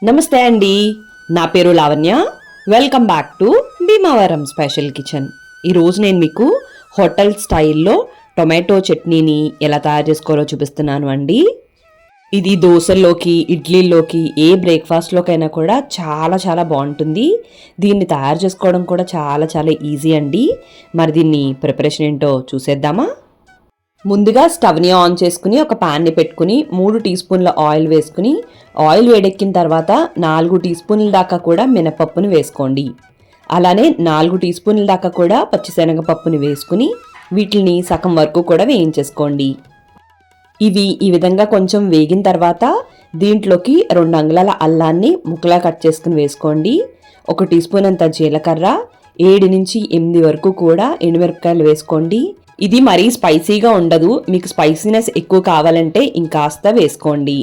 నమస్తే అండి, నా పేరు Lavanya. Welcome back to Bhimavaram special kitchen. ఈరోజు నేను మీకు హోటల్ స్టైల్లో టొమాటో చట్నీని ఎలా తయారు చేసుకోవాలో చూపిస్తున్నాను అండి. ఇది దోశల్లోకి, ఇడ్లీల్లోకి, ఏ బ్రేక్ఫాస్ట్లోకైనా కూడా చాలా చాలా బాగుంటుంది. దీన్ని తయారు చేసుకోవడం కూడా చాలా చాలా ఈజీ అండి. మరి దీన్ని ప్రిపరేషన్ ఏంటో చూసేద్దామా? ముందుగా స్టవ్ని ఆన్ చేసుకుని ఒక ప్యాన్ని పెట్టుకుని 3 టీ స్పూన్ల ఆయిల్ వేసుకుని, ఆయిల్ వేడెక్కిన తర్వాత 4 టీ స్పూన్ల దాకా కూడా మినపప్పుని వేసుకోండి. అలానే 4 టీ స్పూన్ల దాకా కూడా పచ్చిశనగపప్పుని వేసుకుని వీటిని సగం వరకు కూడా వేయించేసుకోండి. ఇవి ఈ విధంగా కొంచెం వేగిన తర్వాత దీంట్లోకి 2 అంగుళాల అల్లాన్ని ముక్కలా కట్ చేసుకుని వేసుకోండి. 1 టీ స్పూన్ అంత జీలకర్ర, 7 నుంచి 8 వరకు కూడా ఎండుమిరపకాయలు వేసుకోండి. ఇది మరీ స్పైసీగా ఉండదు, మీకు స్పైసీనెస్ ఎక్కువ కావాలంటే ఇంకాస్త వేసుకోండి.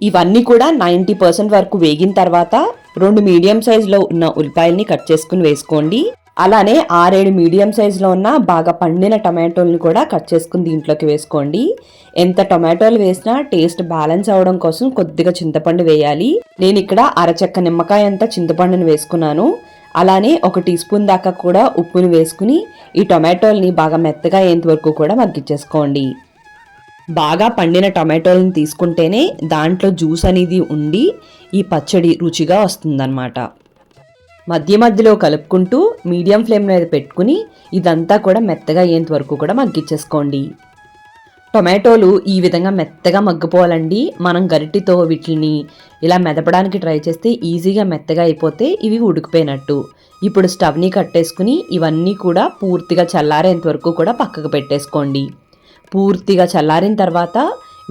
ఇవన్నీ కూడా 90% వరకు వేగిన తర్వాత 2 మీడియం సైజులో ఉన్న ఉల్లిపాయల్ని కట్ చేసుకుని వేసుకోండి. అలానే 6-7 మీడియం సైజులో ఉన్న బాగా పండిన టమాటోల్ని కూడా కట్ చేసుకుని దీంట్లోకి వేసుకోండి. ఎంత టొమాటోలు వేసినా టేస్ట్ బ్యాలెన్స్ అవడం కోసం కొద్దిగా చింతపండు వేయాలి. నేను ఇక్కడ అరచెక్క నిమ్మకాయ అంత చింతపండుని వేసుకున్నాను. అలానే 1 టీ స్పూన్ దాకా కూడా ఉప్పుని వేసుకుని ఈ టొమాటోల్ని బాగా మెత్తగా అయ్యేంత వరకు కూడా మగ్గించేసుకోండి. బాగా పండిన టొమాటోల్ని తీసుకుంటేనే దాంట్లో జ్యూస్ అనేది ఉండి ఈ పచ్చడి రుచిగా వస్తుందన్నమాట. మధ్య మధ్యలో కలుపుకుంటూ మీడియం ఫ్లేమ్ మీద పెట్టుకుని ఇదంతా కూడా మెత్తగా అయ్యేంత వరకు కూడా మగ్గించేసుకోండి. టొమాటోలు ఈ విధంగా మెత్తగా మగ్గిపోవాలండి. మనం గరిటితో వీటిని ఇలా మెదపడానికి ట్రై చేస్తే ఈజీగా మెత్తగా అయిపోతే ఇవి ఉడికిపోయినట్టు. ఇప్పుడు స్టవ్ని కట్టేసుకుని ఇవన్నీ కూడా పూర్తిగా చల్లారేంత వరకు కూడా పక్కకు పెట్టేసుకోండి. పూర్తిగా చల్లారిన తర్వాత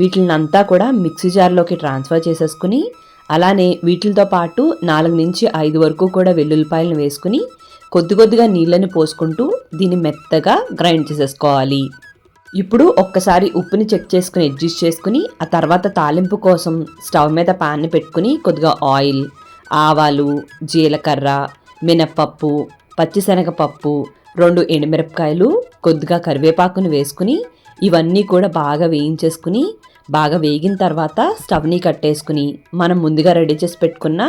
వీటిని అంతా కూడా మిక్సీ జార్లోకి ట్రాన్స్ఫర్ చేసేసుకుని అలానే వీటితో పాటు 4 నుంచి 5 వరకు కూడా వెల్లుల్లిపాయలను వేసుకుని కొద్ది కొద్దిగా నీళ్ళని పోసుకుంటూ దీన్ని మెత్తగా గ్రైండ్ చేసేసుకోవాలి. ఇప్పుడు ఒక్కసారి ఉప్పుని చెక్ చేసుకుని అడ్జస్ట్ చేసుకుని ఆ తర్వాత తాలింపు కోసం స్టవ్ మీద ప్యాన్ని పెట్టుకుని కొద్దిగా ఆయిల్, ఆవాలు, జీలకర్ర, మినప్పప్పు, పచ్చిశనగపప్పు, 2 ఎండుమిరపకాయలు, కొద్దిగా కరివేపాకుని వేసుకుని ఇవన్నీ కూడా బాగా వేయించేసుకుని బాగా వేగిన తర్వాత స్టవ్ని కట్టేసుకుని మనం ముందుగా రెడీ చేసి పెట్టుకున్న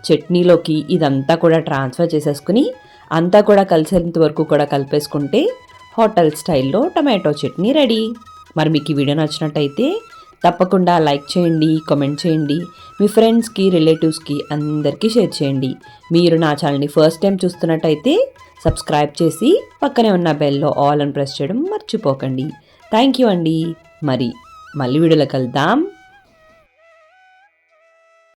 చట్నీలోకి ఇదంతా కూడా ట్రాన్స్ఫర్ చేసేసుకుని అంతా కూడా కలిసేంత వరకు కూడా కలిపేసుకుంటే హోటల్ స్టైల్లో టమాటో చట్నీ రెడీ. మరి మీకు ఈ వీడియో నచ్చినట్టయితే తప్పకుండా లైక్ చేయండి, కామెంట్ చేయండి, మీ ఫ్రెండ్స్కి, రిలేటివ్స్కి అందరికీ షేర్ చేయండి. మీరు నా ఛానల్ని ఫస్ట్ టైం చూస్తున్నట్టయితే సబ్స్క్రైబ్ చేసి పక్కనే ఉన్న బెల్లో ఆల్ అని ప్రెస్ చేయడం మర్చిపోకండి. థ్యాంక్ యూ అండి. మళ్ళీ వీడియోలో కలుద్దాం.